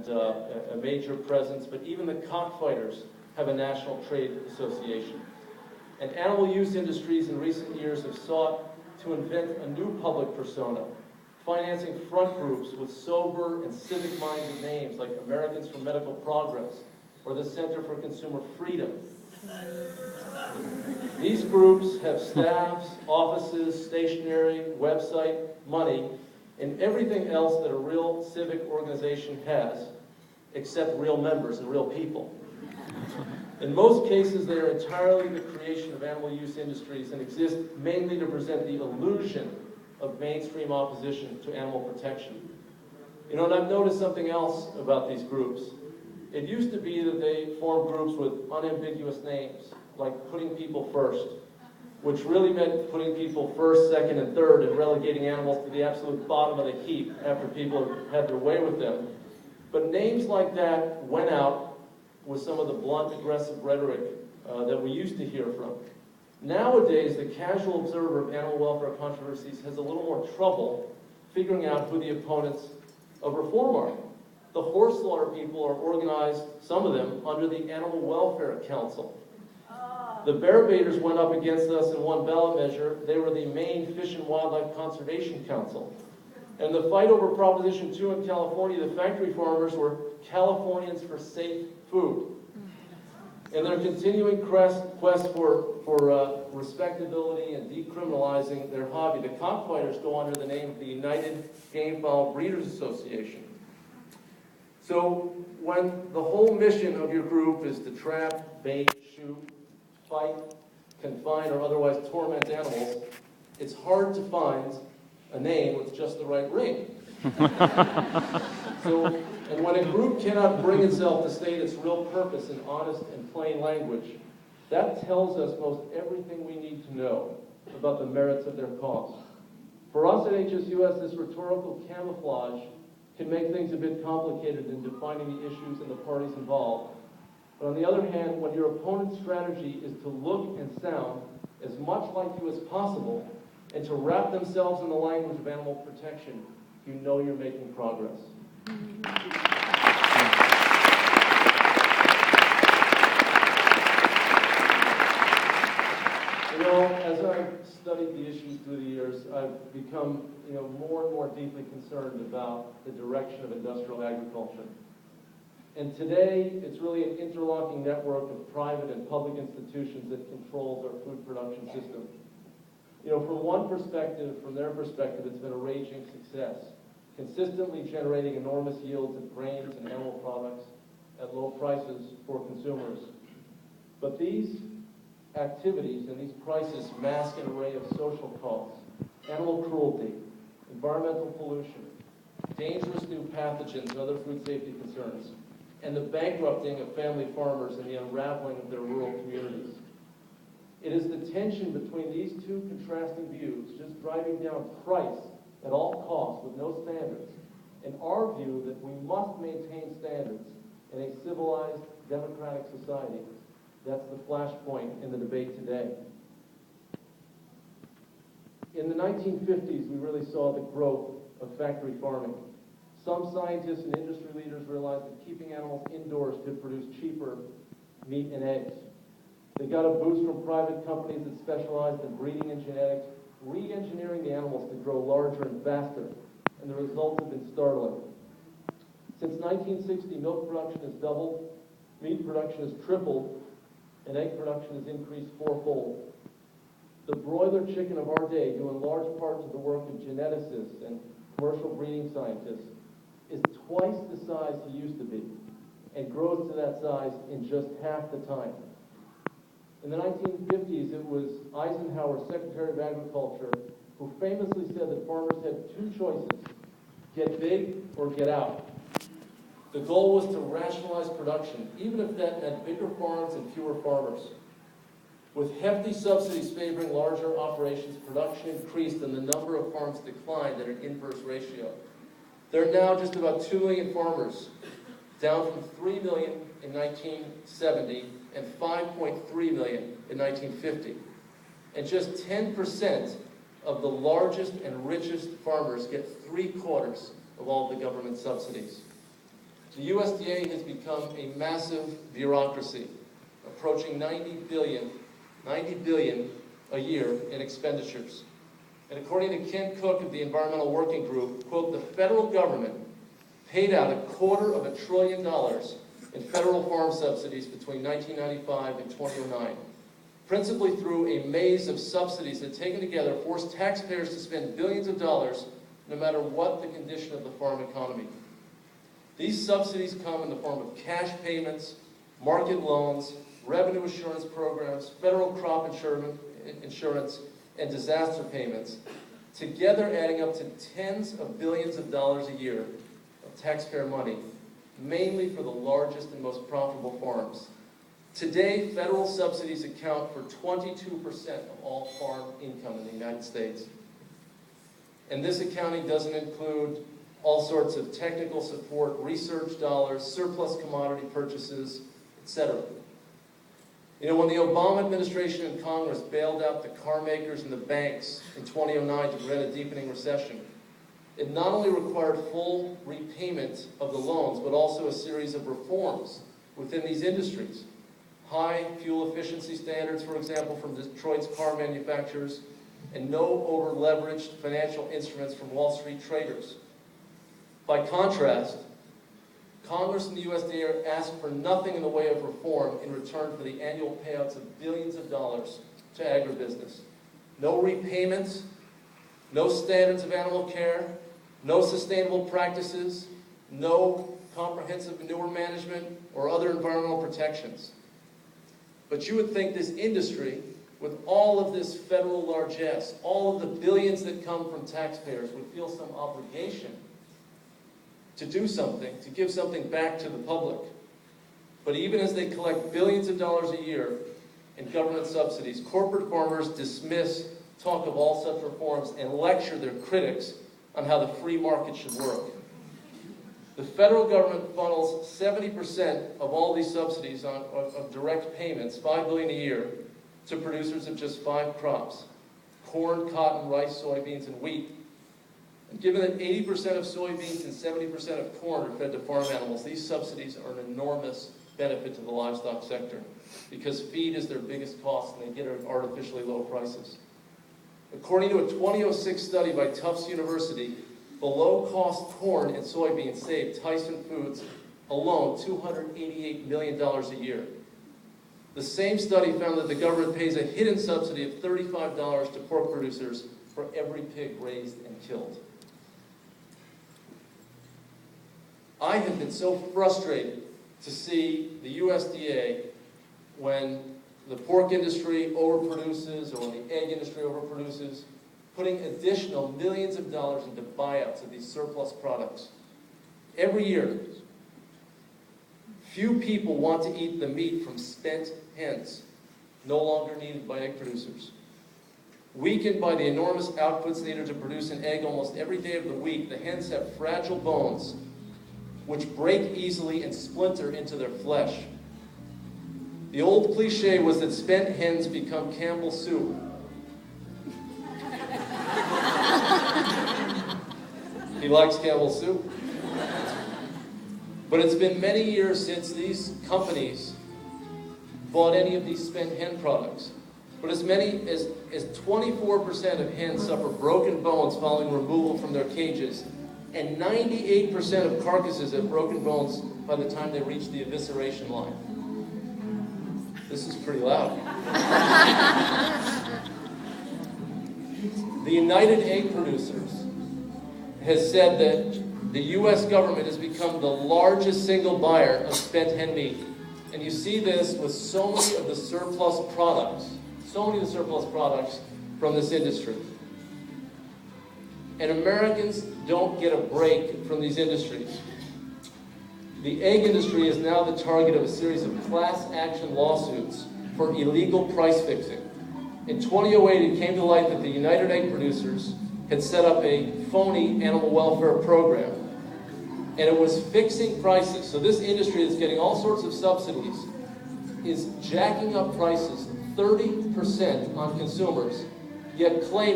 a major presence, but even the cockfighters have a national trade association. And animal use industries in recent years have sought to invent a new public persona, financing front groups with sober and civic-minded names like Americans for Medical Progress or the Center for Consumer Freedom. These groups have staffs, offices, stationery, website, money, and everything else that a real civic organization has, except real members and real people. In most cases, they are entirely the creation of animal use industries and exist mainly to present the illusion of mainstream opposition to animal protection. You know, and I've noticed something else about these groups. It used to be that they formed groups with unambiguous names, like Putting People First, which really meant putting people first, second, and third, and relegating animals to the absolute bottom of the heap after people had their way with them. But names like that went out with some of the blunt, aggressive rhetoric that we used to hear from. Nowadays, the casual observer of animal welfare controversies has a little more trouble figuring out who the opponents of reform are. The horse slaughter people are organized, some of them, under the Animal Welfare Council. The bear baiters went up against us in one ballot measure. They were the Maine Fish and Wildlife Conservation Council. And the fight over Proposition 2 in California, the factory farmers were Californians for Safe Food. And their continuing quest for respectability and decriminalizing their hobby, the cockfighters go under the name of the United Game Fowl Breeders Association. So when the whole mission of your group is to trap, bait, shoot, fight, confine, or otherwise torment animals, it's hard to find a name with just the right ring. And when a group cannot bring itself to state its real purpose in honest and plain language, that tells us most everything we need to know about the merits of their cause. For us at HSUS, this rhetorical camouflage can make things a bit complicated in defining the issues and the parties involved. But on the other hand, when your opponent's strategy is to look and sound as much like you as possible and to wrap themselves in the language of animal protection, you know you're making progress. You know, as I've studied the issues through the years, I've become, more and more deeply concerned about the direction of industrial agriculture. And today, it's really an interlocking network of private and public institutions that controls our food production system. From one perspective, from their perspective, it's been a raging success, consistently generating enormous yields of grains and animal products at low prices for consumers. But these activities and these prices mask an array of social costs: animal cruelty, environmental pollution, dangerous new pathogens and other food safety concerns, and the bankrupting of family farmers and the unraveling of their rural communities. It is the tension between these two contrasting views, just driving down price at all costs with no standards, and our view that we must maintain standards in a civilized, democratic society. That's the flashpoint in the debate today. In the 1950s, we really saw the growth of factory farming. Some scientists and industry leaders realized that keeping animals indoors could produce cheaper meat and eggs. They got a boost from private companies that specialized in breeding and genetics, re-engineering the animals to grow larger and faster, and the results have been startling. Since 1960, milk production has doubled, meat production has tripled, and egg production has increased fourfold. The broiler chicken of our day, due in large part to the work of geneticists and commercial breeding scientists, is twice the size he used to be, and grows to that size in just half the time. In the 1950s, it was Eisenhower, Secretary of Agriculture, who famously said that farmers had two choices: get big or get out. The goal was to rationalize production, even if that meant bigger farms and fewer farmers. With hefty subsidies favoring larger operations, production increased and the number of farms declined at an inverse ratio. There are now just about 2 million farmers, down from 3 million in 1970 and 5.3 million in 1950. And just 10% of the largest and richest farmers get 3/4 of all the government subsidies. The USDA has become a massive bureaucracy, approaching $90 billion a year in expenditures. And according to Ken Cook of the Environmental Working Group, quote, the federal government paid out $250 billion in federal farm subsidies between 1995 and 2009, principally through a maze of subsidies that, taken together, forced taxpayers to spend billions of dollars no matter what the condition of the farm economy. These subsidies come in the form of cash payments, market loans, revenue assurance programs, federal crop insurance, and disaster payments, together adding up to tens of billions of dollars a year of taxpayer money, mainly for the largest and most profitable farms. Today, federal subsidies account for 22% of all farm income in the United States. And this accounting doesn't include all sorts of technical support, research dollars, surplus commodity purchases, etc. You know, when the Obama administration and Congress bailed out the car makers and the banks in 2009 to prevent a deepening recession, it not only required full repayment of the loans, but also a series of reforms within these industries. High fuel efficiency standards, for example, from Detroit's car manufacturers, and no over-leveraged financial instruments from Wall Street traders. By contrast, Congress and the USDA asked for nothing in the way of reform in return for the annual payouts of billions of dollars to agribusiness. No repayments, no standards of animal care, no sustainable practices, no comprehensive manure management or other environmental protections. But you would think this industry, with all of this federal largesse, all of the billions that come from taxpayers, would feel some obligation to do something, to give something back to the public. But even as they collect billions of dollars a year in government subsidies, corporate farmers dismiss talk of all such reforms and lecture their critics on how the free market should work. The federal government funnels 70% of all these subsidies of direct payments, $5 billion a year, to producers of just 5 crops: corn, cotton, rice, soybeans, and wheat. And given that 80% of soybeans and 70% of corn are fed to farm animals, these subsidies are an enormous benefit to the livestock sector because feed is their biggest cost and they get it at artificially low prices. According to a 2006 study by Tufts University, the low-cost corn and soybeans saved Tyson Foods alone $288 million a year. The same study found that the government pays a hidden subsidy of $35 to pork producers for every pig raised and killed. I have been so frustrated to see the USDA, when the pork industry overproduces or when the egg industry overproduces, putting additional millions of dollars into buyouts of these surplus products. Every year, few people want to eat the meat from spent hens, no longer needed by egg producers. Weakened by the enormous outputs needed to produce an egg almost every day of the week, the hens have fragile bones which break easily and splinter into their flesh. The old cliche was that spent hens become Campbell's soup. He likes Campbell's soup. But it's been many years since these companies bought any of these spent hen products. But as many as 24% of hens suffer broken bones following removal from their cages, and 98% of carcasses have broken bones by the time they reach the evisceration line. This is pretty loud. The United Egg Producers has said that the U.S. government has become the largest single buyer of spent hen meat. And you see this with so many of the surplus products from this industry. And Americans don't get a break from these industries. The egg industry is now the target of a series of class action lawsuits for illegal price fixing. In 2008, it came to light that the United Egg Producers had set up a phony animal welfare program, and it was fixing prices. So this industry that's getting all sorts of subsidies is jacking up prices 30% on consumers, yet claiming